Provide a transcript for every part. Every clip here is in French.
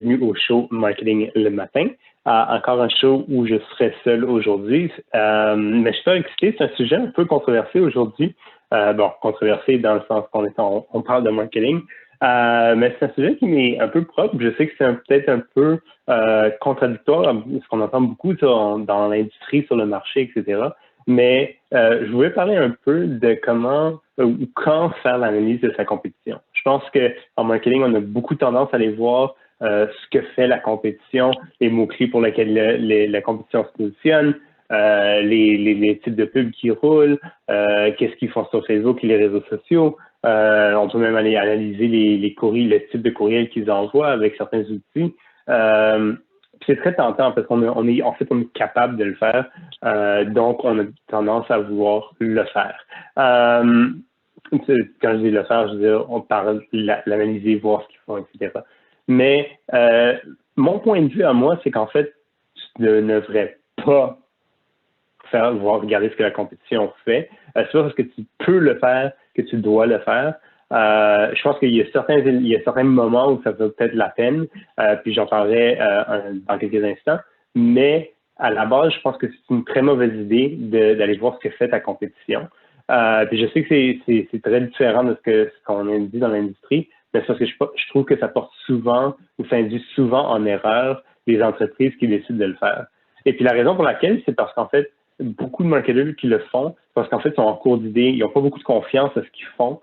bienvenue au show Marketing le matin. Encore un show où je serai seul aujourd'hui, mais je suis pas excité. C'est un sujet un peu controversé aujourd'hui. Controversé dans le sens qu'on parle de marketing, mais c'est un sujet qui m'est un peu propre. Je sais que c'est peut-être un peu contradictoire, ce qu'on entend beaucoup dans l'industrie, sur le marché, etc. Mais je voulais parler un peu de comment ou quand faire l'analyse de sa compétition. Je pense qu'en marketing, on a beaucoup tendance à aller voir ce que fait la compétition, les mots-clés pour lesquels la compétition se positionne, les types de pubs qui roulent, qu'est-ce qu'ils font sur Facebook et les réseaux sociaux. On peut même aller analyser les courriels, le type de courriel qu'ils envoient avec certains outils. C'est très tentant parce qu'on est capable de le faire, donc on a tendance à vouloir le faire. Quand je dis le faire, je veux dire, on parle l'analyser, voir ce qu'ils font, etc. Mais mon point de vue à moi, c'est qu'en fait, tu ne devrais pas regarder ce que la compétition fait. C'est pas parce que tu peux le faire que tu dois le faire. Je pense qu'il y a certains moments où ça vaut peut-être la peine, puis j'en parlerai dans quelques instants, mais à la base, je pense que c'est une très mauvaise idée d'aller voir ce que fait ta compétition. Puis je sais que c'est très différent de ce qu'on a dit dans l'industrie, mais c'est parce que je trouve que ça porte souvent, ou ça induit souvent en erreur les entreprises qui décident de le faire. Et puis la raison pour laquelle, c'est parce qu'en fait, beaucoup de marketeurs qui le font, parce qu'en fait, ils sont en cours d'idées, ils n'ont pas beaucoup de confiance à ce qu'ils font.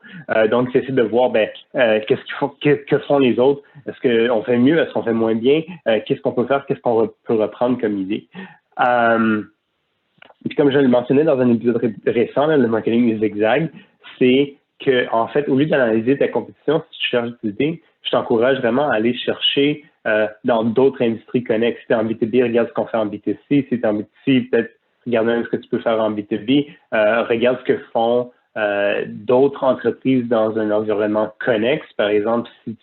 Donc, ils essaient de voir, qu'est-ce qu'ils font, que font les autres? Est-ce qu'on fait mieux? Est-ce qu'on fait moins bien? Qu'est-ce qu'on peut faire? Qu'est-ce qu'on peut reprendre comme idée? Puis comme je le mentionnais dans un épisode récent, le marketing zigzag, c'est que, en fait, au lieu d'analyser ta compétition, si tu cherches des idées, je t'encourage vraiment à aller chercher dans d'autres industries connexes. Si tu es en B2B, regarde ce qu'on fait en B2C. Si tu es en B2C, peut-être regarde ce que tu peux faire en B2B. Regarde ce que font d'autres entreprises dans un environnement connexe. Par exemple, si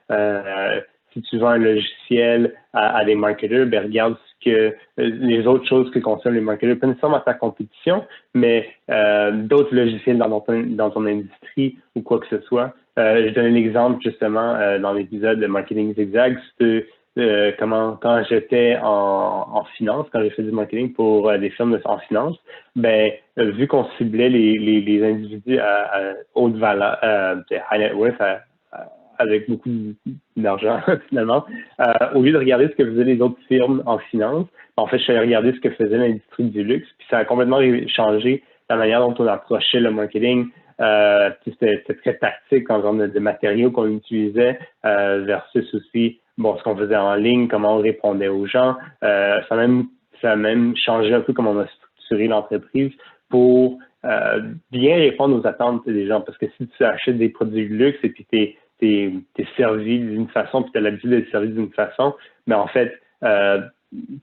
tu vends un logiciel à des marketeurs, regarde ce que les autres choses que consomment les marketeurs, pas nécessairement ta compétition, mais d'autres logiciels dans ton industrie ou quoi que ce soit. Je donne un exemple justement dans l'épisode de Marketing Zigzag, quand j'étais en finance, quand j'ai fait du marketing pour des firmes en finance, vu qu'on ciblait les individus à haute valeur, high net worth, avec beaucoup d'argent finalement, au lieu de regarder ce que faisaient les autres firmes en finance, en fait, je suis allé regarder ce que faisait l'industrie du luxe, puis ça a complètement changé la manière dont on approchait le marketing. C'était très tactique en termes de matériaux qu'on utilisait versus aussi ce qu'on faisait en ligne, comment on répondait aux gens. Ça a même changé un peu comment on a structuré l'entreprise pour bien répondre aux attentes des gens. Parce que si tu achètes des produits de luxe et puis t'es servi d'une façon, puis tu as l'habitude d'être servi d'une façon, mais en fait,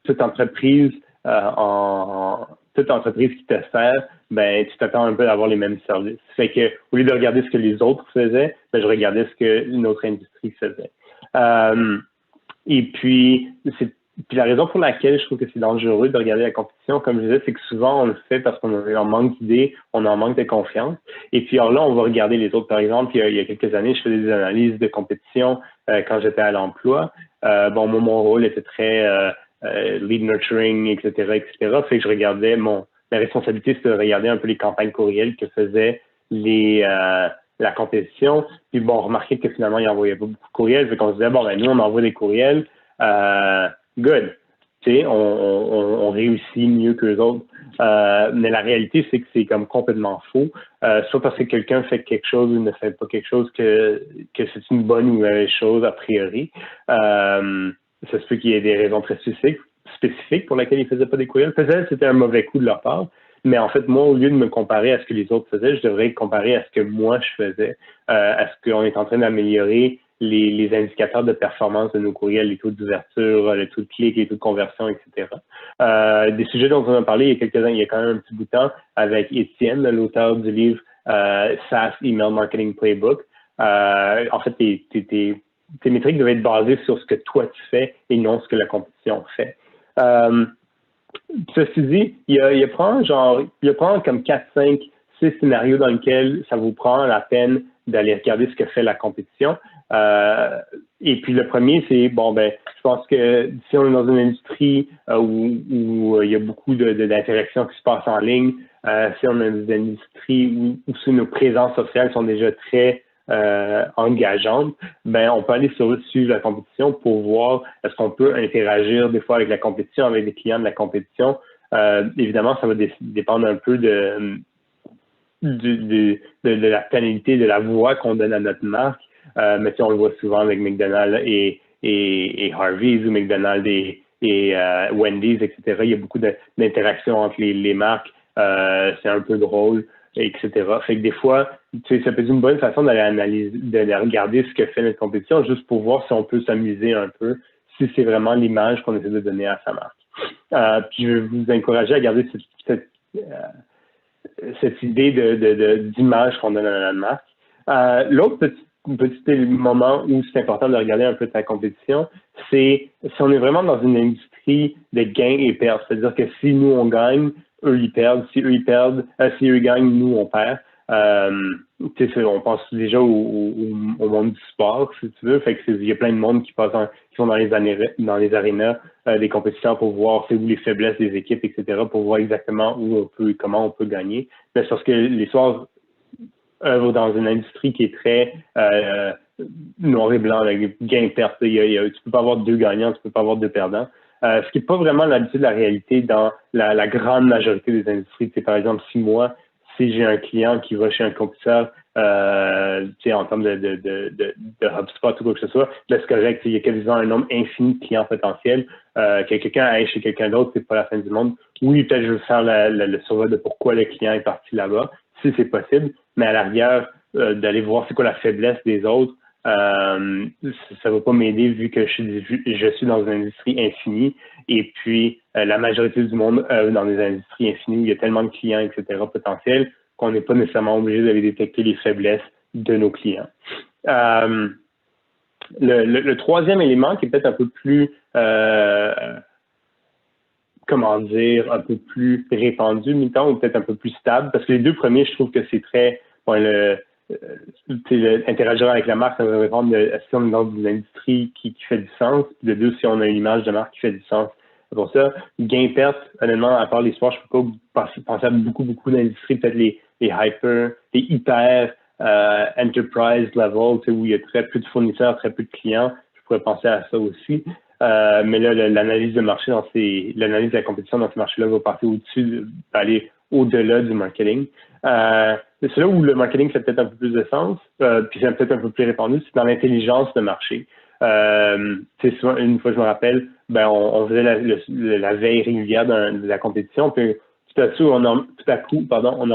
toute entreprise qui te sert, tu t'attends un peu d'avoir les mêmes services. Fait que, au lieu de regarder ce que les autres faisaient, je regardais ce que une autre industrie faisait. Et puis la raison pour laquelle je trouve que c'est dangereux de regarder la compétition, comme je disais, c'est que souvent on le fait parce qu'on a en manque d'idées, on en manque de confiance. Et puis alors là, on va regarder les autres. Par exemple, il y a quelques années, je faisais des analyses de compétition quand j'étais à l'emploi. Moi, mon rôle était très lead nurturing, etc., etc. Fait que je regardais ma responsabilité, c'était de regarder un peu les campagnes courriels que faisait la compétition. Puis on remarquait que finalement, ils n'envoyaient pas beaucoup de courriels. Fait qu'on se disait, nous, on envoie des courriels. Good. Tu sais, on réussit mieux qu'eux autres. Mais la réalité, c'est que c'est comme complètement faux. Soit parce que quelqu'un fait quelque chose ou ne fait pas quelque chose que c'est une bonne ou mauvaise chose a priori. Ça se peut qu'il y ait des raisons très spécifiques pour lesquelles ils ne faisaient pas des courriels. Peut-être que c'était un mauvais coup de leur part. Mais en fait, moi, au lieu de me comparer à ce que les autres faisaient, je devrais comparer à ce que moi, je faisais, à ce qu'on est en train d'améliorer les indicateurs de performance de nos courriels, les taux d'ouverture, le taux de clic, les taux de conversion, etc. Des sujets dont on a parlé il y a quelques années, il y a quand même un petit bout de temps, avec Étienne, l'auteur du livre SaaS Email Marketing Playbook. En fait, tes métriques doivent être basées sur ce que toi tu fais et non ce que la compétition fait. Ceci dit, il y a probablement comme 4, 5, 6 scénarios dans lesquels ça vous prend la peine d'aller regarder ce que fait la compétition. Et puis le premier, c'est bon, ben, je pense que si on est dans une industrie où il y a beaucoup d'interactions qui se passent en ligne, si on est dans une industrie où nos présences sociales sont déjà très engageantes, ben on peut aller suivre la compétition pour voir est-ce qu'on peut interagir des fois avec la compétition, avec des clients de la compétition. Évidemment, ça va dépendre un peu de la tonalité de la voix qu'on donne à notre marque. Mais on le voit souvent avec McDonald's et Harvey's ou McDonald's et Wendy's, etc. Il y a beaucoup d'interactions entre les marques. C'est un peu drôle, etc. Fait que des fois, ça peut être une bonne façon d'aller analyser, de regarder ce que fait notre compétition, juste pour voir si on peut s'amuser un peu, si c'est vraiment l'image qu'on essaie de donner à sa marque. Puis je vais vous encourager à garder cette idée d'image qu'on donne à la marque. L'autre petit moment où c'est important de regarder un peu ta compétition, c'est si on est vraiment dans une industrie de gain et perte. C'est-à-dire que si nous, on gagne, eux, ils perdent. Si eux, ils perdent, si eux, ils gagnent, nous, on perd. On pense déjà au monde du sport, si tu veux. Fait que il y a plein de monde qui sont dans les arénas des compétitions pour voir c'est où les faiblesses des équipes, etc., pour voir exactement comment on peut gagner. Mais c'est parce que les soirs œuvre dans une industrie qui est très noir et blanc, avec gain-perte. Tu peux pas avoir deux gagnants, tu peux pas avoir deux perdants. Ce qui n'est pas vraiment l'habitude de la réalité dans la grande majorité des industries. Par exemple, si j'ai un client qui va chez un compétiteur, en termes de HubSpot ou quoi que ce soit, là, c'est correct. Il y a quasiment un nombre infini de clients potentiels. Que quelqu'un aille chez quelqu'un d'autre, c'est pas la fin du monde. Oui, peut-être je veux faire le survol de pourquoi le client est parti là-bas, si c'est possible, mais à l'arrière, d'aller voir c'est quoi la faiblesse des autres, ça ne va pas m'aider vu que je suis dans une industrie infinie et puis la majorité du monde dans des industries infinies où il y a tellement de clients, etc., potentiels, qu'on n'est pas nécessairement obligé d'aller détecter les faiblesses de nos clients. Le troisième élément qui est peut-être un peu plus un peu plus répandu, ou peut-être un peu plus stable, parce que les deux premiers, je trouve que c'est très interagir avec la marque, ça va répondre si on est dans une industrie qui fait du sens, puis de deux, si on a une image de marque qui fait du sens. Pour ça, gain-perte, honnêtement, à part les sports, je ne peux pas penser à beaucoup d'industries, peut-être les hyper enterprise level, où il y a très peu de fournisseurs, très peu de clients. Je pourrais penser à ça aussi. Mais là, l'analyse de marché l'analyse de la compétition dans ce marché-là va passer va aller au-delà du marketing. C'est là où le marketing fait peut-être un peu plus de sens, puis c'est peut-être un peu plus répandu, c'est dans l'intelligence de marché. Souvent, une fois, je me rappelle, on faisait la veille régulière de la compétition, puis tout à coup, on a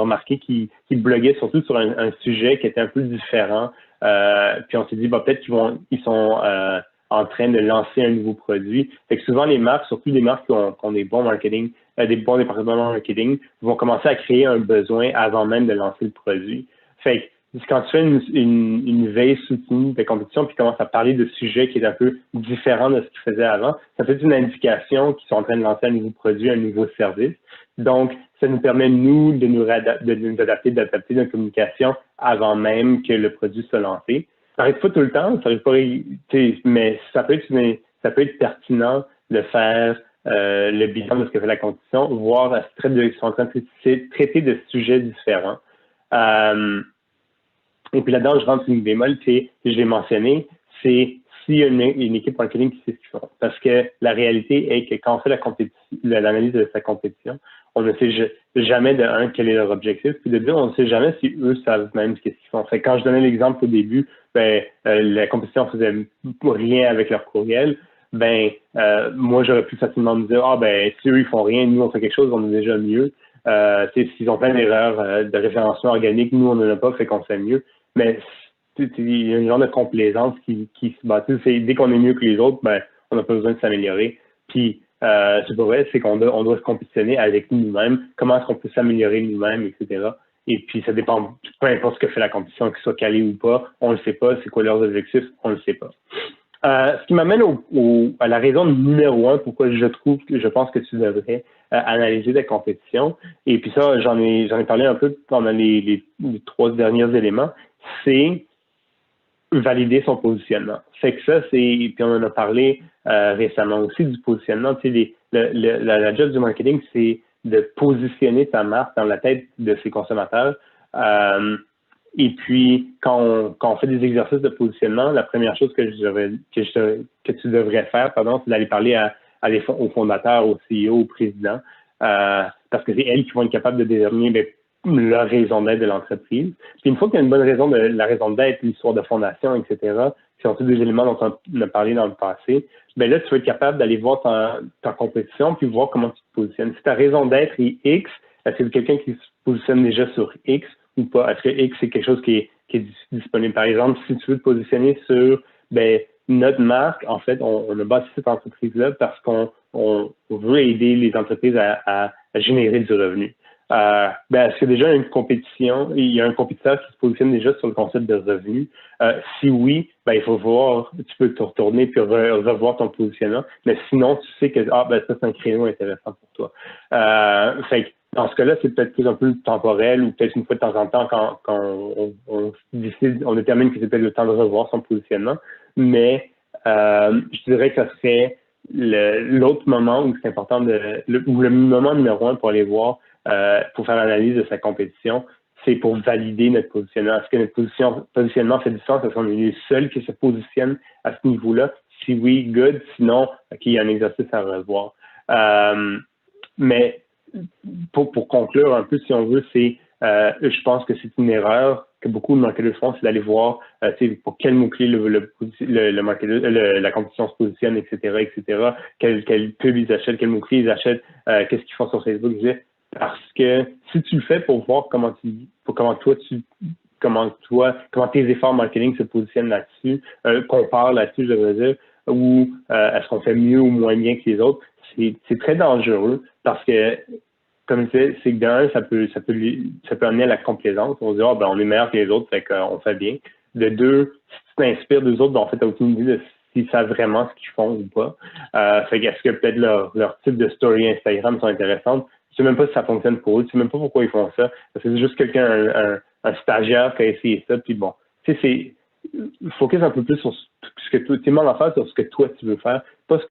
remarqué qu'ils bloguaient surtout sur un sujet qui était un peu différent. Puis on s'est dit, peut-être qu'ils sont en train de lancer un nouveau produit. Fait que souvent, les marques, surtout les marques qui ont des bons marketing, des bons départements marketing, vont commencer à créer un besoin avant même de lancer le produit. Fait que quand tu fais une veille soutenue de compétition puis commences à parler de sujets qui est un peu différent de ce qu'ils faisaient avant, ça fait une indication qu'ils sont en train de lancer un nouveau produit, un nouveau service. Donc, ça nous permet, nous, d'adapter notre communication avant même que le produit soit lancé. Ça n'arrive pas tout le temps, ça arrive pas, mais ça peut être pertinent de faire le bilan de ce que fait la compétition, voir ils sont en train de traiter de sujets différents. Et puis là-dedans, je rentre une bémol, je l'ai mentionné, c'est s'il y a une équipe marketing qui sait ce qu'ils font. Parce que la réalité est que quand on fait l'analyse de sa compétition, on ne sait jamais de un quel est leur objectif, puis de deux, on ne sait jamais si eux savent même ce qu'ils font. Fait que quand je donnais l'exemple au début, la compétition faisait rien avec leur courriel. Moi j'aurais pu facilement me dire si eux ils font rien, nous on fait quelque chose, on est déjà mieux. S'ils ont plein d'erreurs de référencement organique, nous on n'en a pas, fait qu'on fait mieux. Mais il y a une genre de complaisance qui se bâtit. Dès qu'on est mieux que les autres, on n'a pas besoin de s'améliorer. Puis c'est pas vrai, c'est qu'on doit se compétitionner avec nous-mêmes. Comment est-ce qu'on peut s'améliorer nous-mêmes, etc. Et puis ça dépend, peu importe ce que fait la compétition, qu'il soit calé ou pas, on le sait pas. C'est quoi leurs objectifs, on le sait pas. Ce qui m'amène à la raison numéro 1 pourquoi je pense que tu devrais analyser ta compétition. Et puis ça, j'en ai parlé un peu pendant les 3 derniers éléments. C'est valider son positionnement. Fait que ça, puis on en a parlé récemment aussi du positionnement. Tu sais, la job du marketing, c'est de positionner ta marque dans la tête de ses consommateurs. Et puis, quand on fait des exercices de positionnement, la première chose que tu devrais faire, c'est d'aller parler aux fondateurs, aux CEO, aux présidents, parce que c'est elles qui vont être capables de déterminer leur raison d'être de l'entreprise. Puis une fois qu'il y a une bonne raison la raison d'être, l'histoire de fondation, etc., qui sont tous des éléments dont on a parlé dans le passé, là, tu vas être capable d'aller voir ta compétition puis voir comment tu te positionnes. Si ta raison d'être est X, est-ce que c'est quelqu'un qui se positionne déjà sur X ou pas? Est-ce que X, c'est quelque chose qui est disponible? Par exemple, si tu veux te positionner sur notre marque, en fait, on a bâti cette entreprise-là parce qu'on veut aider les entreprises à générer du revenu. Est-ce que déjà une compétition, il y a un compétiteur qui se positionne déjà sur le concept de revenu? Si oui, il faut voir, tu peux te retourner puis revoir ton positionnement. Mais sinon, tu sais que ça, c'est un créneau intéressant pour toi. Dans ce cas-là, c'est peut-être plus un peu temporel ou peut-être une fois de temps en temps quand on décide, on détermine que c'est peut-être le temps de revoir son positionnement. Mais je dirais que ça serait l'autre moment où c'est important ou le moment numéro 1 pour aller voir, pour faire l'analyse de sa compétition, c'est pour valider notre positionnement. Est-ce que notre positionnement fait du sens? Est-ce qu'on est les seuls qui se positionnent à ce niveau-là? Si oui, good. Sinon, il y a un exercice à revoir. Mais pour conclure un peu, si on veut, je pense que c'est une erreur que beaucoup de marketeurs font, c'est d'aller voir pour quel mot-clé la compétition se positionne, etc., quel pub ils achètent, quel mot-clé ils achètent, qu'est-ce qu'ils font sur Facebook. Parce que si tu le fais pour voir comment tes efforts marketing se positionnent là-dessus, compare là-dessus, je veux dire, ou est-ce qu'on fait mieux ou moins bien que les autres, c'est très dangereux parce que, comme je disais, c'est que d'un, ça peut amener à la complaisance. On se dit, on est meilleur que les autres, fait qu'on fait bien. De deux, si tu t'inspires des autres, en fait, tu n'as aucune idée de s'ils savent vraiment ce qu'ils font ou pas. Fait qu'est-ce que peut-être leur type de story Instagram sont intéressantes. Tu sais même pas si ça fonctionne pour eux, tu sais même pas pourquoi ils font ça. Parce que c'est juste un stagiaire qui a essayé ça, puis bon. Tu sais, focus un peu plus sur ce que tu es mal en faire sur ce que toi tu veux faire, pas ce